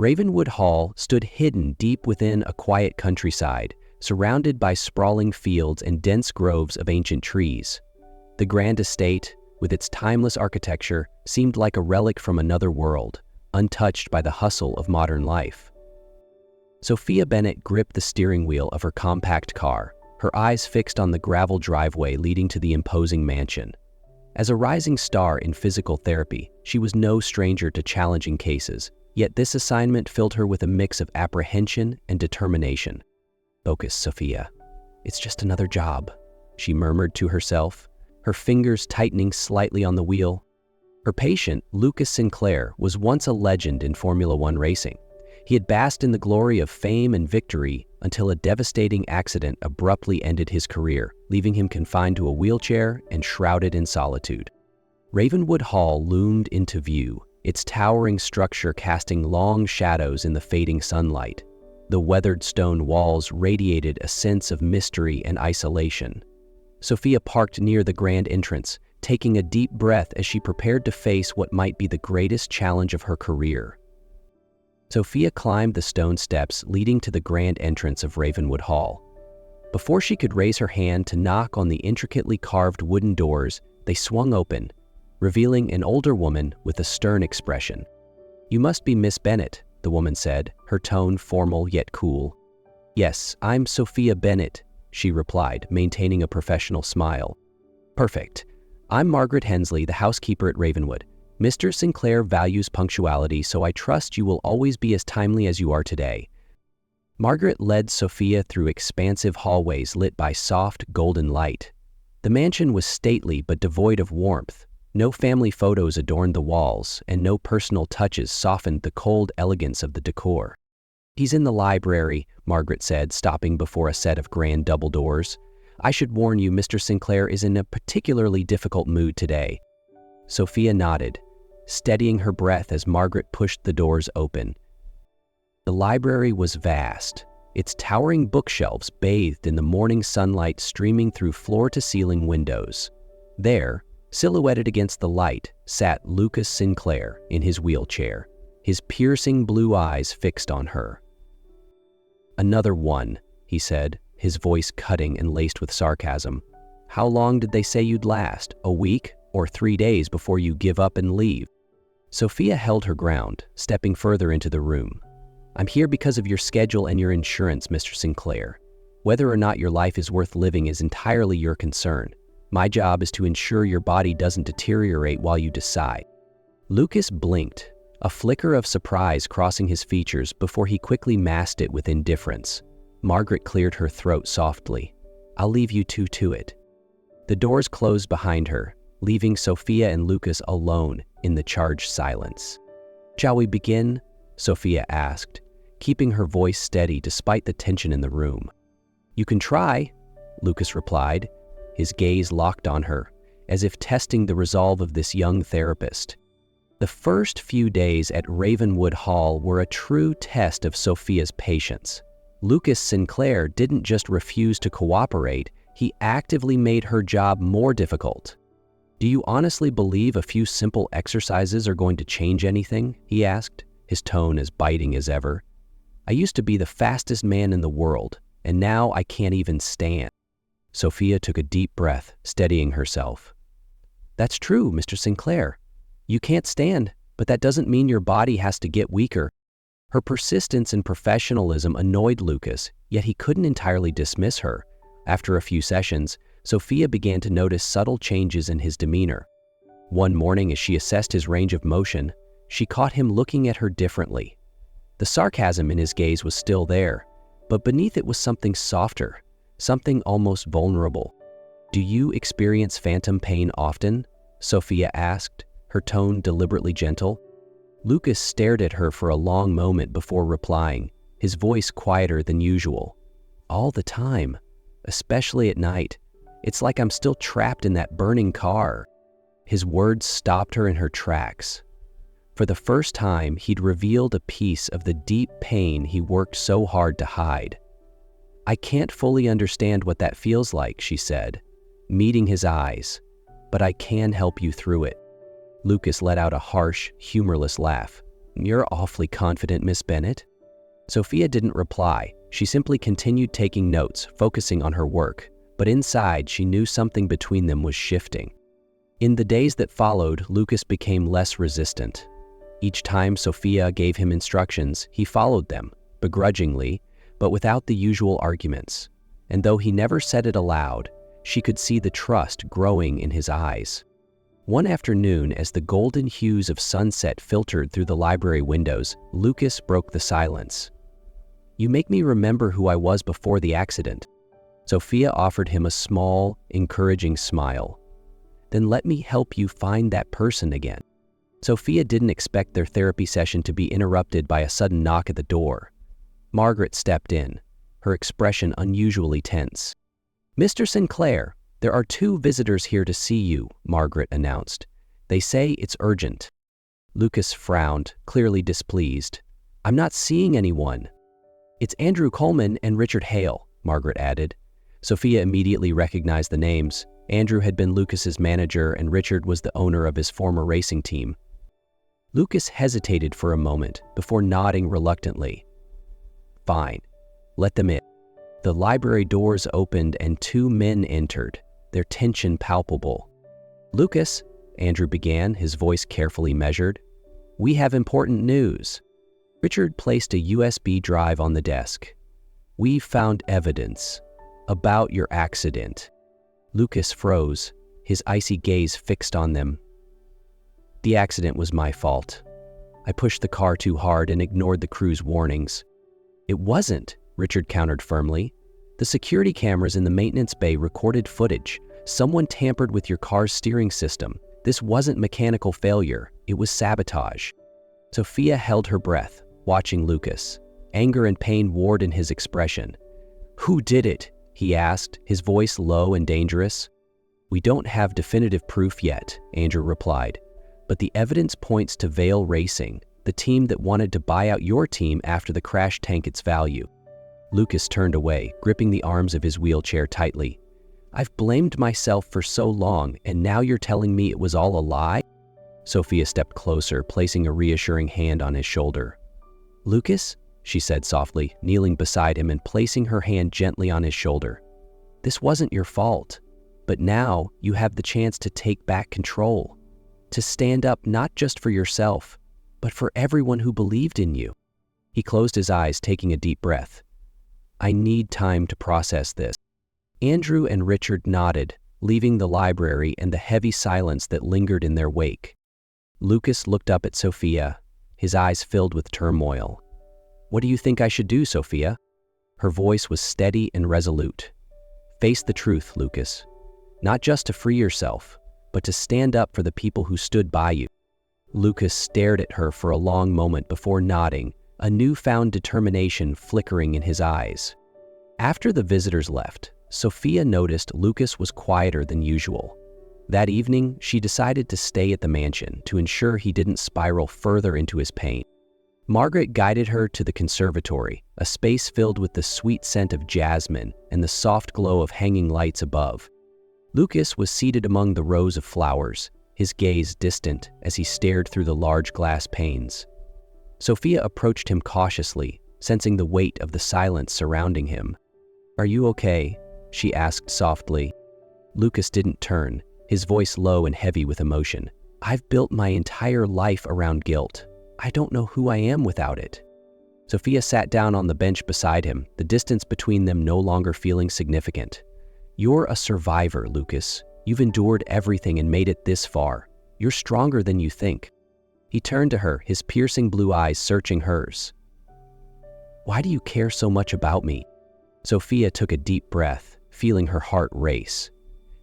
Ravenwood Hall stood hidden deep within a quiet countryside, surrounded by sprawling fields and dense groves of ancient trees. The grand estate, with its timeless architecture, seemed like a relic from another world, untouched by the hustle of modern life. Sophia Bennett gripped the steering wheel of her compact car, her eyes fixed on the gravel driveway leading to the imposing mansion. As a rising star in physical therapy, she was no stranger to challenging cases, yet this assignment filled her with a mix of apprehension and determination. "Focus, Sophia. It's just another job," she murmured to herself, her fingers tightening slightly on the wheel. Her patient, Lucas Sinclair, was once a legend in Formula One racing. He had basked in the glory of fame and victory until a devastating accident abruptly ended his career, leaving him confined to a wheelchair and shrouded in solitude. Ravenwood Hall loomed into view, its towering structure casting long shadows in the fading sunlight. The weathered stone walls radiated a sense of mystery and isolation. Sophia parked near the grand entrance, taking a deep breath as she prepared to face what might be the greatest challenge of her career. Sophia climbed the stone steps leading to the grand entrance of Ravenwood Hall. Before she could raise her hand to knock on the intricately carved wooden doors, they swung open, revealing an older woman with a stern expression. "You must be Miss Bennett," the woman said, her tone formal yet cool. "Yes, I'm Sophia Bennett," she replied, maintaining a professional smile. "Perfect. I'm Margaret Hensley, the housekeeper at Ravenwood. Mr. Sinclair values punctuality, so I trust you will always be as timely as you are today." Margaret led Sophia through expansive hallways lit by soft, golden light. The mansion was stately but devoid of warmth. No family photos adorned the walls, and no personal touches softened the cold elegance of the decor. "He's in the library," Margaret said, stopping before a set of grand double doors. "I should warn you, Mr. Sinclair is in a particularly difficult mood today." Sophia nodded, steadying her breath as Margaret pushed the doors open. The library was vast, its towering bookshelves bathed in the morning sunlight streaming through floor-to-ceiling windows. There, silhouetted against the light, sat Lucas Sinclair in his wheelchair, his piercing blue eyes fixed on her. "Another one," he said, his voice cutting and laced with sarcasm. "How long did they say you'd last? A week or 3 days before you give up and leave?" Sophia held her ground, stepping further into the room. "I'm here because of your schedule and your insurance, Mr. Sinclair. Whether or not your life is worth living is entirely your concern. My job is to ensure your body doesn't deteriorate while you decide." Lucas blinked, a flicker of surprise crossing his features before he quickly masked it with indifference. Margaret cleared her throat softly. "I'll leave you two to it." The doors closed behind her, leaving Sophia and Lucas alone in the charged silence. "Shall we begin?" Sophia asked, keeping her voice steady despite the tension in the room. "You can try," Lucas replied, his gaze locked on her, as if testing the resolve of this young therapist. The first few days at Ravenwood Hall were a true test of Sophia's patience. Lucas Sinclair didn't just refuse to cooperate, he actively made her job more difficult. "Do you honestly believe a few simple exercises are going to change anything?" he asked, his tone as biting as ever. "I used to be the fastest man in the world, and now I can't even stand." Sophia took a deep breath, steadying herself. "That's true, Mr. Sinclair. You can't stand, but that doesn't mean your body has to get weaker." Her persistence and professionalism annoyed Lucas, yet he couldn't entirely dismiss her. After a few sessions, Sophia began to notice subtle changes in his demeanor. One morning, as she assessed his range of motion, she caught him looking at her differently. The sarcasm in his gaze was still there, but beneath it was something softer, something almost vulnerable. "Do you experience phantom pain often?" Sophia asked, her tone deliberately gentle. Lucas stared at her for a long moment before replying, his voice quieter than usual. "All the time, especially at night. It's like I'm still trapped in that burning car." His words stopped her in her tracks. For the first time, he'd revealed a piece of the deep pain he worked so hard to hide. "I can't fully understand what that feels like," she said, meeting his eyes, "but I can help you through it." Lucas let out a harsh, humorless laugh. You're awfully confident, Miss Bennett." Sophia didn't reply. She simply continued taking notes, focusing on her work. But inside, she knew something between them was shifting. In the days that followed, Lucas became less resistant. Each time Sophia gave him instructions, he followed them, begrudgingly, but without the usual arguments. And though he never said it aloud, she could see the trust growing in his eyes. One afternoon, as the golden hues of sunset filtered through the library windows, Lucas broke the silence. "You make me remember who I was before the accident." Sophia offered him a small, encouraging smile. "Then let me help you find that person again." Sophia didn't expect their therapy session to be interrupted by a sudden knock at the door. Margaret stepped in, her expression unusually tense. "Mr. Sinclair, there are 2 visitors here to see you," Margaret announced. "They say it's urgent." Lucas frowned, clearly displeased. "I'm not seeing anyone." "It's Andrew Coleman and Richard Hale," Margaret added. Sophia immediately recognized the names. Andrew had been Lucas's manager and Richard was the owner of his former racing team. Lucas hesitated for a moment before nodding reluctantly. "Fine, let them in." The library doors opened and 2 men entered, their tension palpable. "Lucas," Andrew began, his voice carefully measured, "we have important news." Richard placed a USB drive on the desk. "We found evidence about your accident." Lucas froze, his icy gaze fixed on them. "The accident was my fault. I pushed the car too hard and ignored the crew's warnings." "It wasn't," Richard countered firmly. "The security cameras in the maintenance bay recorded footage. Someone tampered with your car's steering system. This wasn't mechanical failure, it was sabotage." Sophia held her breath, watching Lucas. Anger and pain warred in his expression. "Who did it?" he asked, his voice low and dangerous. "We don't have definitive proof yet," Andrew replied. "But the evidence points to Vail Racing, the team that wanted to buy out your team after the crash tanked its value." Lucas turned away, gripping the arms of his wheelchair tightly. "I've blamed myself for so long, and now you're telling me it was all a lie?" Sophia stepped closer, placing a reassuring hand on his shoulder. "Lucas," she said softly, kneeling beside him and placing her hand gently on his shoulder. "This wasn't your fault, but now you have the chance to take back control, to stand up not just for yourself, but for everyone who believed in you." He closed his eyes, taking a deep breath. "I need time to process this." Andrew and Richard nodded, leaving the library and the heavy silence that lingered in their wake. Lucas looked up at Sophia, his eyes filled with turmoil. "What do you think I should do, Sophia?" Her voice was steady and resolute. "Face the truth, Lucas. Not just to free yourself, but to stand up for the people who stood by you." Lucas stared at her for a long moment before nodding, a newfound determination flickering in his eyes. After the visitors left, Sophia noticed Lucas was quieter than usual. That evening, she decided to stay at the mansion to ensure he didn't spiral further into his pain. Margaret guided her to the conservatory, a space filled with the sweet scent of jasmine and the soft glow of hanging lights above. Lucas was seated among the rows of flowers, his gaze distant as he stared through the large glass panes. Sophia approached him cautiously, sensing the weight of the silence surrounding him. "Are you okay?" she asked softly. Lucas didn't turn, his voice low and heavy with emotion. "I've built my entire life around guilt. I don't know who I am without it." Sophia sat down on the bench beside him, the distance between them no longer feeling significant. "You're a survivor, Lucas. You've endured everything and made it this far. You're stronger than you think." He turned to her, his piercing blue eyes searching hers. "Why do you care so much about me?" Sophia took a deep breath, feeling her heart race.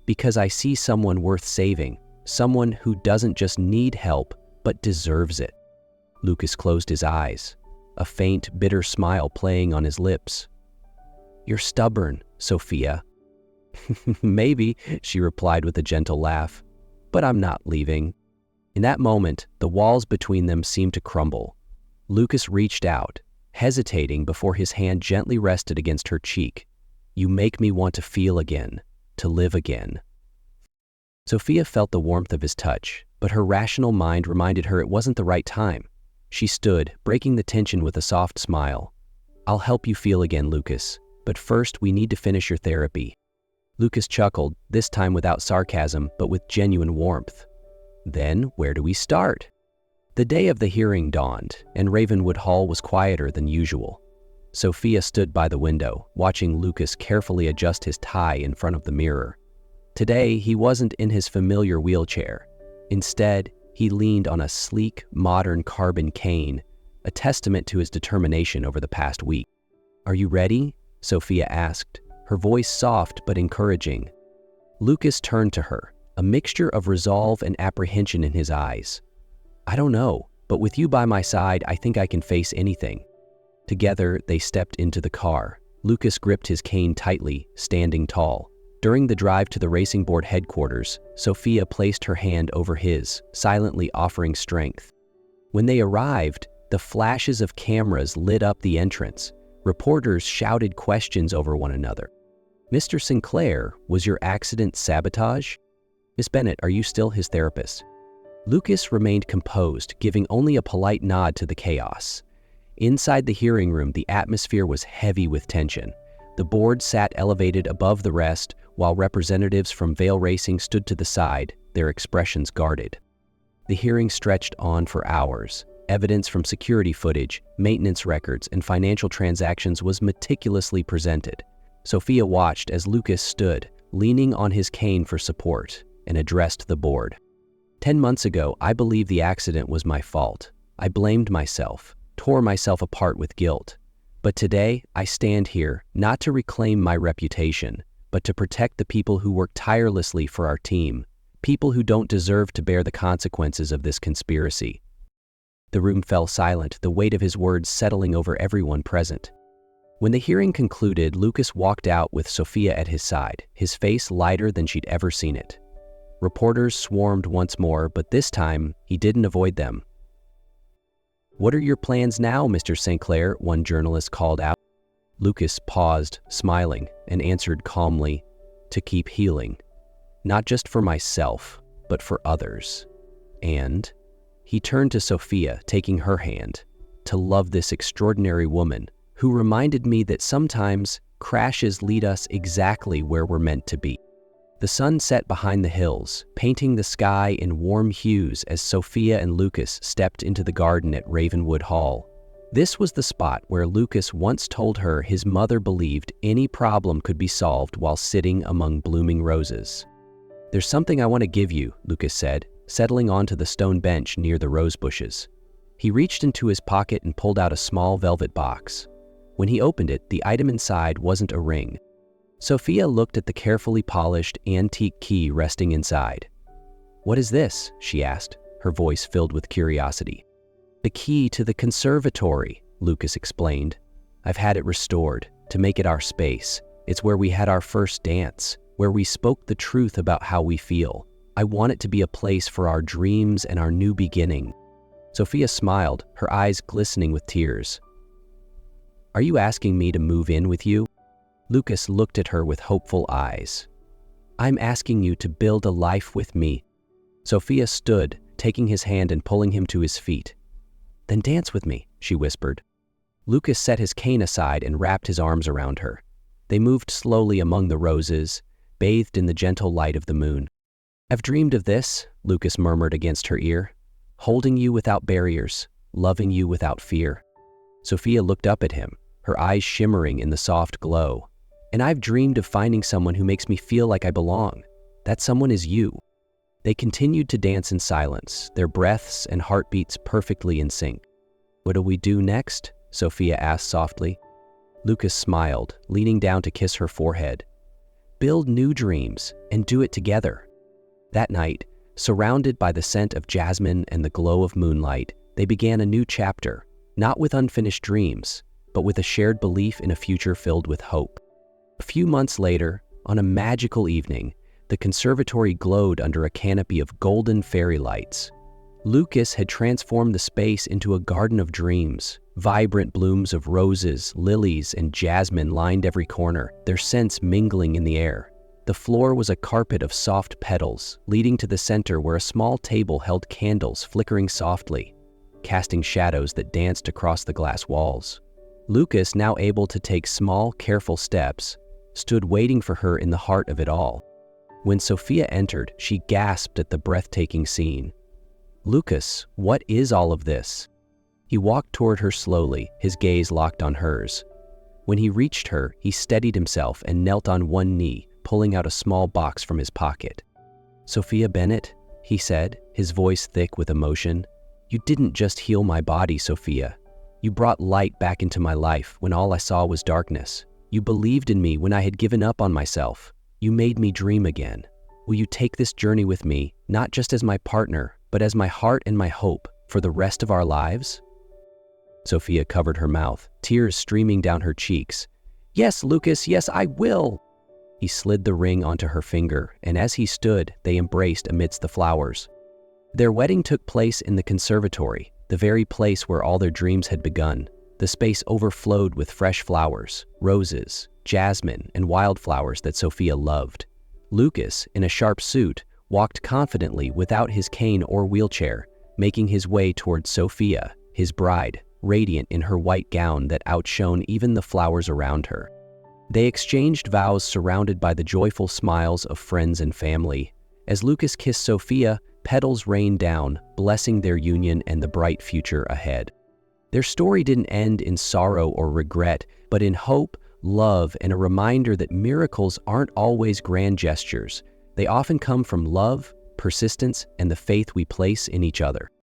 "Because I see someone worth saving, someone who doesn't just need help, but deserves it." Lucas closed his eyes, a faint, bitter smile playing on his lips. "You're stubborn, Sophia." "Maybe," she replied with a gentle laugh, "but I'm not leaving." In that moment, the walls between them seemed to crumble. Lucas reached out, hesitating before his hand gently rested against her cheek. "You make me want to feel again, to live again." Sophia felt the warmth of his touch, but her rational mind reminded her it wasn't the right time. She stood, breaking the tension with a soft smile. "I'll help you feel again, Lucas, but first we need to finish your therapy." Lucas chuckled, this time without sarcasm, but with genuine warmth. "Then, where do we start?" The day of the hearing dawned, and Ravenwood Hall was quieter than usual. Sophia stood by the window, watching Lucas carefully adjust his tie in front of the mirror. Today, he wasn't in his familiar wheelchair. Instead, he leaned on a sleek, modern carbon cane, a testament to his determination over the past week. "Are you ready?" Sophia asked, her voice soft but encouraging. Lucas turned to her, a mixture of resolve and apprehension in his eyes. "I don't know, but with you by my side, I think I can face anything." Together, they stepped into the car. Lucas gripped his cane tightly, standing tall. During the drive to the racing board headquarters, Sophia placed her hand over his, silently offering strength. When they arrived, the flashes of cameras lit up the entrance. Reporters shouted questions over one another. "Mr. Sinclair, was your accident sabotage?" "Miss Bennett, are you still his therapist?" Lucas remained composed, giving only a polite nod to the chaos. Inside the hearing room, the atmosphere was heavy with tension. The board sat elevated above the rest, while representatives from Vail Racing stood to the side, their expressions guarded. The hearing stretched on for hours. Evidence from security footage, maintenance records, and financial transactions was meticulously presented. Sophia watched as Lucas stood, leaning on his cane for support, and addressed the board. 10 months ago, I believed the accident was my fault. I blamed myself, tore myself apart with guilt. But today, I stand here, not to reclaim my reputation, but to protect the people who work tirelessly for our team, people who don't deserve to bear the consequences of this conspiracy. The room fell silent, the weight of his words settling over everyone present. When the hearing concluded, Lucas walked out with Sophia at his side, his face lighter than she'd ever seen it. Reporters swarmed once more, but this time, he didn't avoid them. "What are your plans now, Mr. Sinclair?" one journalist called out. Lucas paused, smiling, and answered calmly, "To keep healing. Not just for myself, but for others." And he turned to Sophia, taking her hand, "To love this extraordinary woman who reminded me that sometimes crashes lead us exactly where we're meant to be." The sun set behind the hills, painting the sky in warm hues as Sophia and Lucas stepped into the garden at Ravenwood Hall. This was the spot where Lucas once told her his mother believed any problem could be solved while sitting among blooming roses. "There's something I want to give you," Lucas said, settling onto the stone bench near the rose bushes. He reached into his pocket and pulled out a small velvet box. When he opened it, the item inside wasn't a ring. Sophia looked at the carefully polished, antique key resting inside. "What is this?" she asked, her voice filled with curiosity. "The key to the conservatory," Lucas explained. "I've had it restored, to make it our space. It's where we had our first dance, where we spoke the truth about how we feel. I want it to be a place for our dreams and our new beginning." Sophia smiled, her eyes glistening with tears. "Are you asking me to move in with you?" Lucas looked at her with hopeful eyes. "I'm asking you to build a life with me." Sophia stood, taking his hand and pulling him to his feet. "Then dance with me," she whispered. Lucas set his cane aside and wrapped his arms around her. They moved slowly among the roses, bathed in the gentle light of the moon. "I've dreamed of this," Lucas murmured against her ear. "Holding you without barriers, loving you without fear." Sophia looked up at him, her eyes shimmering in the soft glow. "And I've dreamed of finding someone who makes me feel like I belong. That someone is you." They continued to dance in silence, their breaths and heartbeats perfectly in sync. "What'll we do next?" Sophia asked softly. Lucas smiled, leaning down to kiss her forehead. "Build new dreams and do it together." That night, surrounded by the scent of jasmine and the glow of moonlight, they began a new chapter, not with unfinished dreams, but with a shared belief in a future filled with hope. A few months later, on a magical evening, the conservatory glowed under a canopy of golden fairy lights. Lucas had transformed the space into a garden of dreams. Vibrant blooms of roses, lilies, and jasmine lined every corner, their scents mingling in the air. The floor was a carpet of soft petals, leading to the center where a small table held candles flickering softly. casting shadows that danced across the glass walls. Lucas, now able to take small, careful steps, stood waiting for her in the heart of it all. When Sophia entered, she gasped at the breathtaking scene. "Lucas, what is all of this?" He walked toward her slowly, his gaze locked on hers. When he reached her, he steadied himself and knelt on one knee, pulling out a small box from his pocket. "Sophia Bennett," he said, his voice thick with emotion. "You didn't just heal my body, Sophia. You brought light back into my life when all I saw was darkness. You believed in me when I had given up on myself. You made me dream again. Will you take this journey with me, not just as my partner, but as my heart and my hope for the rest of our lives?" Sophia covered her mouth, tears streaming down her cheeks. "Yes, Lucas, yes, I will." He slid the ring onto her finger, and as he stood, they embraced amidst the flowers. Their wedding took place in the conservatory, the very place where all their dreams had begun. The space overflowed with fresh flowers, roses, jasmine, and wildflowers that Sophia loved. Lucas, in a sharp suit, walked confidently without his cane or wheelchair, making his way toward Sophia, his bride, radiant in her white gown that outshone even the flowers around her. They exchanged vows surrounded by the joyful smiles of friends and family. As Lucas kissed Sophia, petals rained down, blessing their union and the bright future ahead. Their story didn't end in sorrow or regret, but in hope, love, and a reminder that miracles aren't always grand gestures. They often come from love, persistence, and the faith we place in each other.